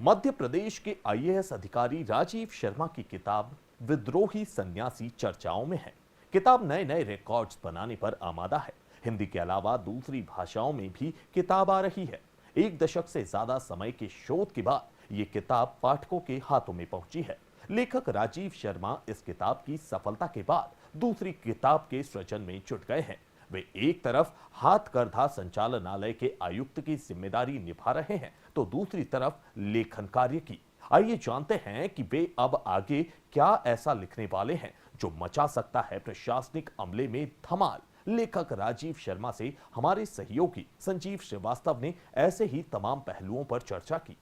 मध्य प्रदेश के आईएएस अधिकारी राजीव शर्मा की किताब विद्रोही सन्यासी चर्चाओं में है। किताब नए नए रिकॉर्ड्स बनाने पर आमादा है। हिंदी के अलावा दूसरी भाषाओं में भी किताब आ रही है। एक दशक से ज्यादा समय के शोध के बाद ये किताब पाठकों के हाथों में पहुंची है। लेखक राजीव शर्मा इस किताब की सफलता के बाद दूसरी किताब के सृजन में जुट गए हैं। वे एक तरफ हाथकरघा संचालनालय के आयुक्त की जिम्मेदारी निभा रहे हैं, तो दूसरी तरफ लेखन कार्य की। आइए जानते हैं कि वे अब आगे क्या ऐसा लिखने वाले हैं जो मचा सकता है प्रशासनिक अमले में धमाल। लेखक राजीव शर्मा से हमारे सहयोगी संजीव श्रीवास्तव ने ऐसे ही तमाम पहलुओं पर चर्चा की।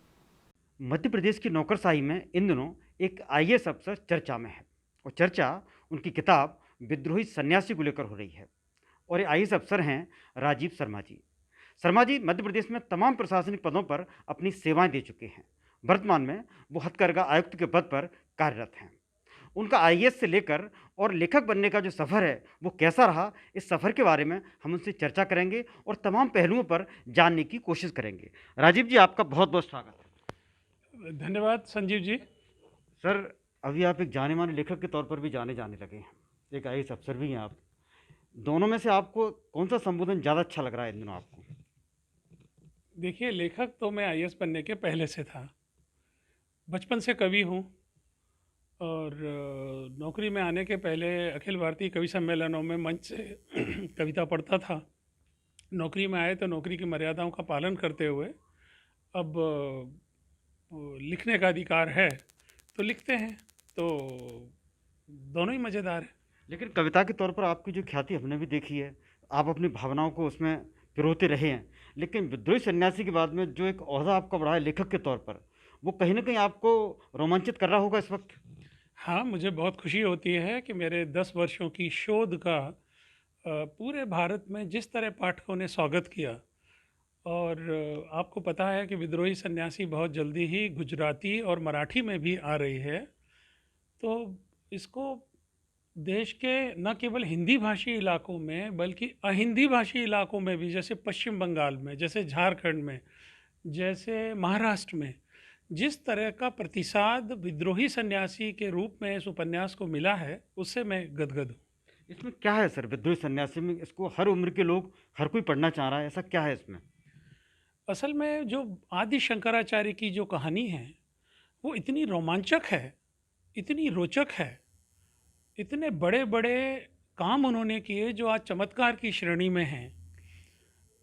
मध्य प्रदेश की नौकरशाही में इन दिनों एक आईएएस अफसर चर्चा में है और चर्चा उनकी किताब विद्रोही सन्यासी को लेकर हो रही है। और ये आईएएस अफसर हैं राजीव शर्मा जी। शर्मा जी मध्य प्रदेश में तमाम प्रशासनिक पदों पर अपनी सेवाएं दे चुके हैं। वर्तमान में वो हथकरघा आयुक्त के पद पर कार्यरत हैं। उनका आईएएस से लेकर और लेखक बनने का जो सफ़र है वो कैसा रहा, इस सफ़र के बारे में हम उनसे चर्चा करेंगे और तमाम पहलुओं पर जानने की कोशिश करेंगे। राजीव जी, आपका बहुत बहुत स्वागत है। धन्यवाद संजीव जी। सर, अभी आप एक जाने माने लेखक के तौर पर भी जाने लगे हैं, एक आईएएस अफसर भी हैं आप। दोनों में से आपको कौन सा संबोधन ज़्यादा अच्छा लग रहा है इन दिनों आपको? देखिए, लेखक तो मैं आईएएस बनने के पहले से था। बचपन से कवि हूँ और नौकरी में आने के पहले अखिल भारतीय कवि सम्मेलनों में मंच से कविता पढ़ता था। नौकरी में आए तो नौकरी की मर्यादाओं का पालन करते हुए अब लिखने का अधिकार है तो लिखते हैं, तो दोनों ही मज़ेदार है। लेकिन कविता के तौर पर आपकी जो ख्याति हमने भी देखी है, आप अपनी भावनाओं को उसमें पिरोते रहे हैं। लेकिन विद्रोही सन्यासी के बाद में जो एक ओहदा आपका बढ़ा है लेखक के तौर पर, वो कहीं ना कहीं आपको रोमांचित कर रहा होगा इस वक्त। हाँ, मुझे बहुत खुशी होती है कि मेरे 10 वर्षों की शोध का पूरे भारत में जिस तरह पाठकों ने स्वागत किया। और आपको पता है कि विद्रोही सन्यासी बहुत जल्दी ही गुजराती और मराठी में भी आ रही है, तो इसको देश के न केवल हिंदी भाषी इलाकों में बल्कि अहिंदी भाषी इलाकों में भी, जैसे पश्चिम बंगाल में, जैसे झारखंड में, जैसे महाराष्ट्र में, जिस तरह का प्रतिसाद विद्रोही सन्यासी के रूप में इस उपन्यास को मिला है, उससे मैं गदगद हूँ। इसमें क्या है सर विद्रोही सन्यासी में? इसको हर उम्र के लोग, हर कोई पढ़ना चाह रहा है, ऐसा क्या है इसमें? असल में जो आदि शंकराचार्य की जो कहानी है वो इतनी रोमांचक है, इतनी रोचक है, इतने बड़े बड़े काम उन्होंने किए जो आज चमत्कार की श्रेणी में हैं।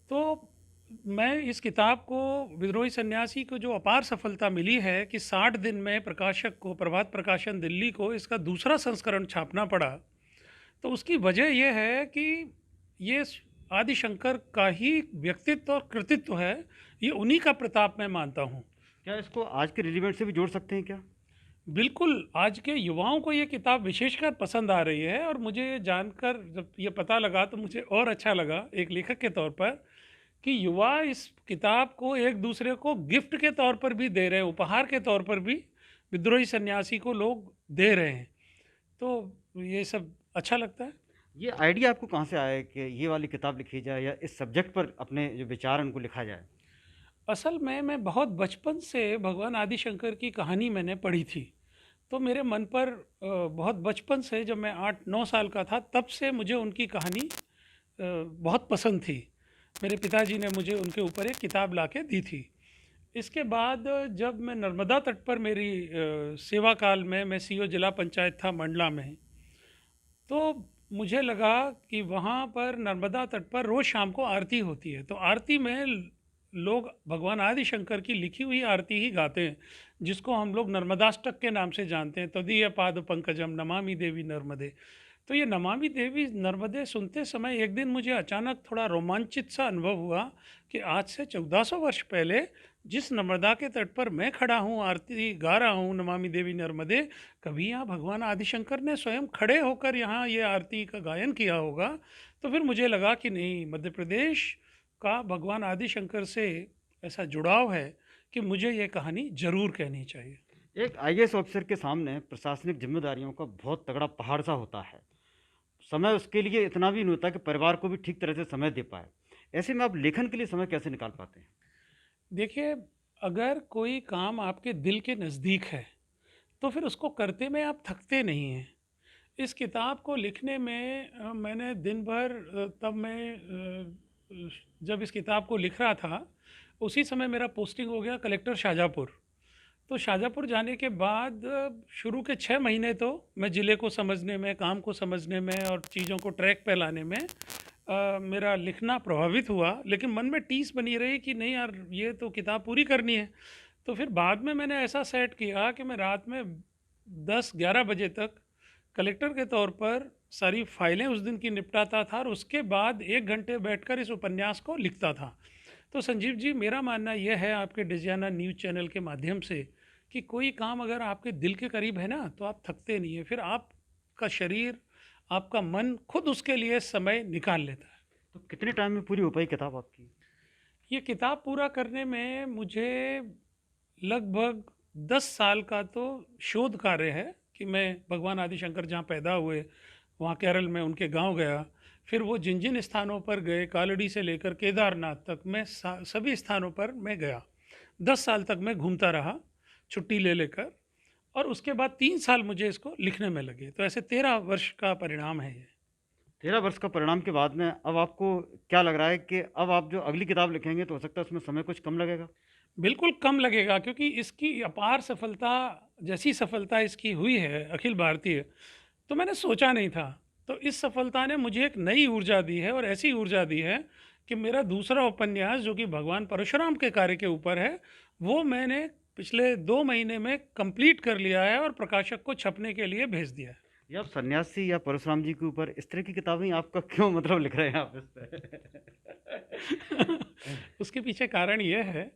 तो मैं इस किताब को, विद्रोही सन्यासी को जो अपार सफलता मिली है कि 60 दिन में प्रकाशक को, प्रभात प्रकाशन दिल्ली को, इसका दूसरा संस्करण छापना पड़ा, तो उसकी वजह यह है कि ये आदि शंकर का ही व्यक्तित्व और कृतित्व है। ये उन्हीं का प्रताप मैं मानता हूँ। क्या इसको आज के रिलीवेंट से भी जोड़ सकते हैं क्या? बिल्कुल, आज के युवाओं को ये किताब विशेषकर पसंद आ रही है और मुझे ये जानकर जब ये पता लगा तो मुझे और अच्छा लगा एक लेखक के तौर पर कि युवा इस किताब को एक दूसरे को गिफ्ट के तौर पर भी दे रहे हैं, उपहार के तौर पर भी विद्रोही सन्यासी को लोग दे रहे हैं। तो ये सब अच्छा लगता है। ये आइडिया आपको कहाँ से आया कि ये वाली किताब लिखी जाए या इस सब्जेक्ट पर अपने जो विचार हैं उनको लिखा जाए? असल में मैं बहुत बचपन से भगवान आदि शंकर की कहानी मैंने पढ़ी थी, तो मेरे मन पर बहुत बचपन से, जब मैं 8-9 साल का था तब से मुझे उनकी कहानी बहुत पसंद थी। मेरे पिताजी ने मुझे उनके ऊपर एक किताब ला के दी थी। इसके बाद जब मैं नर्मदा तट पर मेरी सेवा काल में, मैं सीओ जिला पंचायत था मंडला में, तो मुझे लगा कि वहाँ पर नर्मदा तट पर रोज़ शाम को आरती होती है, तो आरती में लोग भगवान आदि शंकर की लिखी हुई आरती ही गाते हैं, जिसको हम लोग नर्मदाष्टक के नाम से जानते हैं, तदीय पाद पंकजम नमामि देवी नर्मदे। तो ये नमामि देवी नर्मदे सुनते समय एक दिन मुझे अचानक थोड़ा रोमांचित सा अनुभव हुआ कि आज से 1400 वर्ष पहले जिस नर्मदा के तट पर मैं खड़ा हूँ, आरती गा रहा हूँ नमामि देवी नर्मदे, कभी यहाँ भगवान आदिशंकर ने स्वयं खड़े होकर यहाँ ये आरती का गायन किया होगा। तो फिर मुझे लगा कि नहीं, मध्य प्रदेश का भगवान आदिशंकर से ऐसा जुड़ाव है कि मुझे ये कहानी ज़रूर कहनी चाहिए। एक आईएएस ऑफिसर के सामने प्रशासनिक जिम्मेदारियों का बहुत तगड़ा पहाड़ सा होता है। समय उसके लिए इतना भी नहीं होता कि परिवार को भी ठीक तरह से समय दे पाए। ऐसे में आप लेखन के लिए समय कैसे निकाल पाते हैं? देखिए, अगर कोई काम आपके दिल के नज़दीक है, तो फिर उसको करते में आप थकते नहीं हैं। इस किताब को लिखने में मैंने दिन भर तब मैं जब इस किताब को लिख रहा था, उसी समय मेरा पोस्टिंग हो गया कलेक्टर शाहजहाँपुर। तो शाहजहाँपुर जाने के बाद शुरू के 6 महीने तो मैं ज़िले को समझने में, काम को समझने में और चीज़ों को ट्रैक पे लाने में मेरा लिखना प्रभावित हुआ, लेकिन मन में टीस बनी रही कि नहीं यार, ये तो किताब पूरी करनी है। तो फिर बाद में मैंने ऐसा सेट किया कि मैं रात में 10-11 बजे तक कलेक्टर के तौर पर सारी फाइलें उस दिन की निपटाता था और उसके बाद 1 घंटे बैठकर इस उपन्यास को लिखता था। तो संजीव जी, मेरा मानना यह है आपके डिजियाना न्यूज़ चैनल के माध्यम से कि कोई काम अगर आपके दिल के करीब है ना, तो आप थकते नहीं है। फिर आपका शरीर, आपका मन खुद उसके लिए समय निकाल लेता है। तो कितने टाइम में पूरी हो पाई किताब आपकी? ये किताब पूरा करने में मुझे लगभग 10 साल का तो शोध कार्य है कि मैं भगवान आदिशंकर जहाँ पैदा हुए, वहाँ केरल में उनके गांव गया। फिर वो जिन जिन स्थानों पर गए, कालड़ी से लेकर केदारनाथ तक, मैं सभी स्थानों पर मैं गया। 10 साल तक मैं घूमता रहा छुट्टी ले लेकर, और उसके बाद 3 साल मुझे इसको लिखने में लगे। तो ऐसे 13 वर्ष का परिणाम है ये। 13 वर्ष का परिणाम के बाद में अब आपको क्या लग रहा है कि अब आप जो अगली किताब लिखेंगे तो हो सकता है उसमें समय कुछ कम लगेगा? बिल्कुल कम लगेगा, क्योंकि इसकी अपार सफलता, जैसी सफलता इसकी हुई है अखिल भारतीय, तो मैंने सोचा नहीं था। तो इस सफलता ने मुझे एक नई ऊर्जा दी है, और ऐसी ऊर्जा दी है कि मेरा दूसरा उपन्यास जो कि भगवान परशुराम के कार्य के ऊपर है, वो मैंने पिछले 2 महीने में कंप्लीट कर लिया है और प्रकाशक को छपने के लिए भेज दिया है। या आप सन्यासी या परशुराम जी के ऊपर इस तरह की किताबें आपका क्यों मतलब लिख रहे हैं आप इस पे? उसके पीछे कारण ये है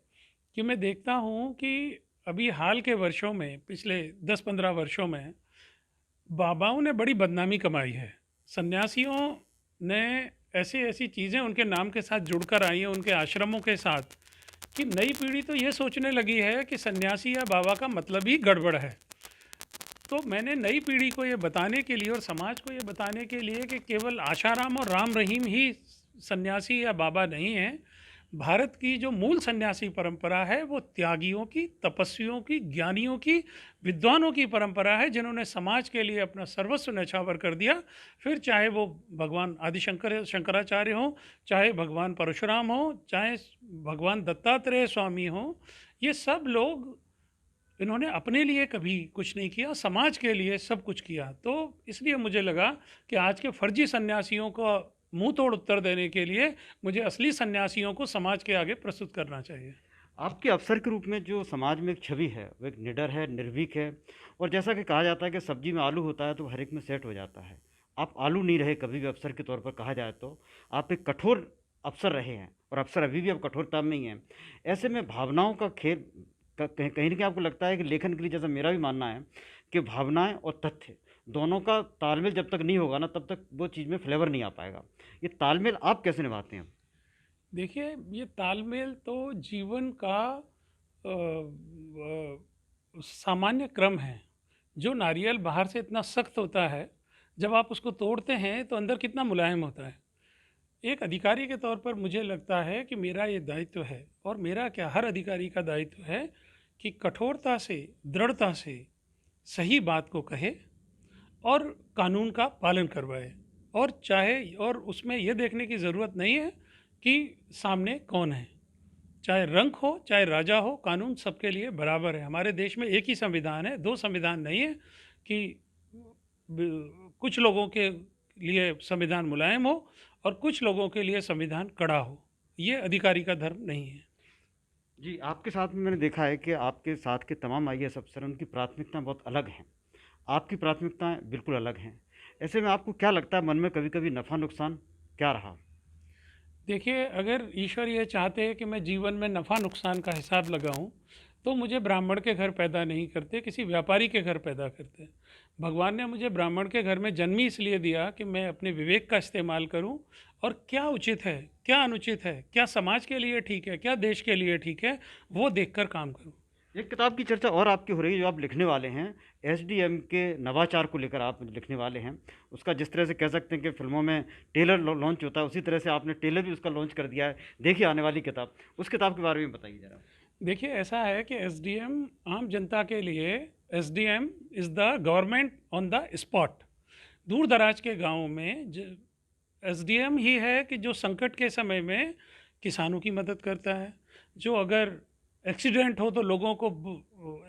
कि मैं देखता हूँ कि अभी हाल के वर्षों में, पिछले 10-15 वर्षों में बाबाओं ने बड़ी बदनामी कमाई है। सन्यासियों ने ऐसी ऐसी चीज़ें उनके नाम के साथ जुड़कर आई हैं, उनके आश्रमों के साथ, कि नई पीढ़ी तो ये सोचने लगी है कि सन्यासी या बाबा का मतलब ही गड़बड़ है। तो मैंने नई पीढ़ी को ये बताने के लिए और समाज को ये बताने के लिए कि केवल आशाराम और राम रहीम ही सन्यासी या बाबा नहीं हैं। भारत की जो मूल सन्यासी परंपरा है, वो त्यागियों की, तपस्वियों की, ज्ञानियों की, विद्वानों की परंपरा है, जिन्होंने समाज के लिए अपना सर्वस्व न्यौछावर कर दिया। फिर चाहे वो भगवान शंकराचार्य हों, चाहे भगवान परशुराम हों, चाहे भगवान दत्तात्रेय स्वामी हों, ये सब लोग, इन्होंने अपने लिए कभी कुछ नहीं किया, समाज के लिए सब कुछ किया। तो इसलिए मुझे लगा कि आज के फर्जी सन्यासियों को मुंह तोड़ उत्तर देने के लिए मुझे असली सन्यासियों को समाज के आगे प्रस्तुत करना चाहिए। आपके अफसर के रूप में जो समाज में एक छवि है वो एक निडर है, निर्भीक है, और जैसा कि कहा जाता है कि सब्जी में आलू होता है तो हर एक में सेट हो जाता है। आप आलू नहीं रहे कभी भी अफसर के तौर पर कहा जाए तो। आप एक कठोर अफसर रहे हैं और अफसर अभी भी आप कठोरता में ही हैं। ऐसे में भावनाओं का खेल कहीं कहीं ना कहीं आपको लगता है कि लेखन के लिए, जैसा मेरा भी मानना है कि भावनाएं और तथ्य दोनों का तालमेल जब तक नहीं होगा ना, तब तक वो चीज़ में फ्लेवर नहीं आ पाएगा। ये तालमेल आप कैसे निभाते हैं? देखिए, ये तालमेल तो जीवन का सामान्य क्रम है। जो नारियल बाहर से इतना सख्त होता है, जब आप उसको तोड़ते हैं तो अंदर कितना मुलायम होता है। एक अधिकारी के तौर पर मुझे लगता है कि मेरा ये दायित्व है, और मेरा क्या, हर अधिकारी का दायित्व है कि कठोरता से, दृढ़ता से सही बात को कहे और कानून का पालन करवाए। और चाहे, और उसमें यह देखने की ज़रूरत नहीं है कि सामने कौन है, चाहे रंक हो, चाहे राजा हो, कानून सबके लिए बराबर है। हमारे देश में एक ही संविधान है, 2 संविधान नहीं है कि कुछ लोगों के लिए संविधान मुलायम हो और कुछ लोगों के लिए संविधान कड़ा हो। ये अधिकारी का धर्म नहीं है। जी, आपके साथ में मैंने देखा है कि आपके साथ के तमाम आईएएस अफसर, उनकी प्राथमिकताएं बहुत अलग हैं। आपकी प्राथमिकताएं बिल्कुल अलग हैं। ऐसे में आपको क्या लगता है, मन में कभी कभी नफ़ा नुकसान क्या रहा? देखिए, अगर ईश्वर ये चाहते कि मैं जीवन में नफ़ा नुकसान का हिसाब लगाऊं, तो मुझे ब्राह्मण के घर पैदा नहीं करते, किसी व्यापारी के घर पैदा करते। भगवान ने मुझे ब्राह्मण के घर में जन्म ही इसलिए दिया कि मैं अपने विवेक का इस्तेमाल करूं, और क्या उचित है, क्या अनुचित है, क्या समाज के लिए ठीक है, क्या देश के लिए ठीक है, वो देखकर काम करूं। एक किताब की चर्चा और आपकी हो रही है जो आप लिखने वाले हैं, एसडीएम के नवाचार को लेकर आप लिखने वाले हैं। उसका जिस तरह से कह सकते हैं कि फिल्मों में टेलर लॉन्च होता है, उसी तरह से आपने टेलर भी उसका लॉन्च कर दिया है। देखिए आने वाली किताब, उस किताब के बारे में बताइए ज़रा। देखिए, ऐसा है कि एसडीएम आम जनता के लिए, SDM is the government on the spot. दूर दराज के गाँव में एसडीएम ही है कि जो संकट के समय में किसानों की मदद करता है। जो अगर एक्सीडेंट हो तो लोगों को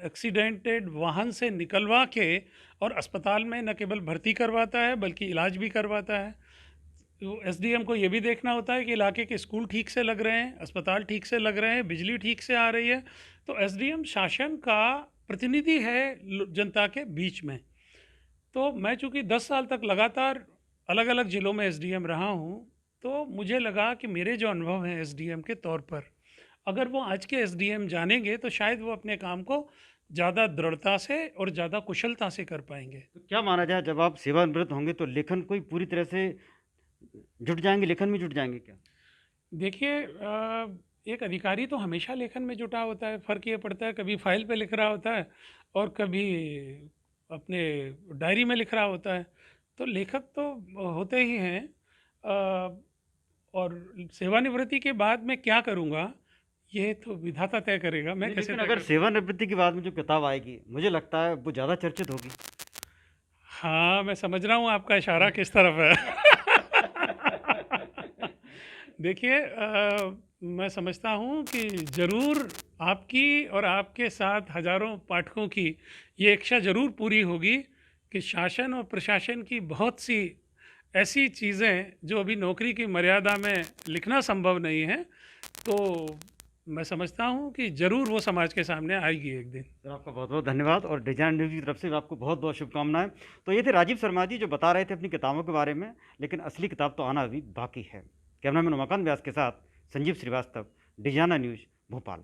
एक्सीडेंटेड वाहन से निकलवा के और अस्पताल में न केवल भर्ती करवाता है बल्कि इलाज भी करवाता है। तो एसडीएम को ये भी देखना होता है कि इलाके के स्कूल ठीक से लग रहे हैं, अस्पताल ठीक से लग रहे हैं, बिजली ठीक से आ रही है। तो एसडीएम शासन का प्रतिनिधि है जनता के बीच में। तो मैं चूँकि 10 साल तक लगातार अलग अलग ज़िलों में एसडीएम रहा हूँ, तो मुझे लगा कि मेरे जो अनुभव हैं एसडीएम के तौर पर, अगर वो आज के एसडीएम जानेंगे तो शायद वो अपने काम को ज़्यादा दृढ़ता से और ज़्यादा कुशलता से कर पाएंगे। तो क्या माना जाए, जब आप सेवानिवृत्त होंगे तो लेखन कोई पूरी तरह से जुट जाएंगे, लेखन में जुट जाएंगे क्या? देखिए, एक अधिकारी तो हमेशा लेखन में जुटा होता है। फ़र्क ये पड़ता है कभी फाइल पे लिख रहा होता है और कभी अपने डायरी में लिख रहा होता है। तो लेखक तो होते ही हैं। और सेवानिवृत्ति के बाद मैं क्या करूँगा, ये तो विधाता तय करेगा, मैं नहीं, कैसे लेकिन तय अगर कर। सेवानिवृत्ति के बाद में जो किताब आएगी, मुझे लगता है वो ज़्यादा चर्चित होगी। हाँ, मैं समझ रहा हूँ आपका इशारा किस तरफ है। देखिए, मैं समझता हूँ कि ज़रूर आपकी और आपके साथ हज़ारों पाठकों की ये इच्छा ज़रूर पूरी होगी कि शासन और प्रशासन की बहुत सी ऐसी चीज़ें जो अभी नौकरी की मर्यादा में लिखना संभव नहीं है, तो मैं समझता हूँ कि ज़रूर वो समाज के सामने आएगी एक दिन। सर, आपका बहुत बहुत धन्यवाद और डिजाइन न्यूज़ की तरफ से भी आपको बहुत बहुत शुभकामनाएं। तो ये थे राजीव शर्मा जी, जो बता रहे थे अपनी किताबों के बारे में, लेकिन असली किताब तो आना अभी बाकी है। कैमरामैन उमाकांत व्यास के साथ संजीव श्रीवास्तव, डिजाना न्यूज़, भोपाल।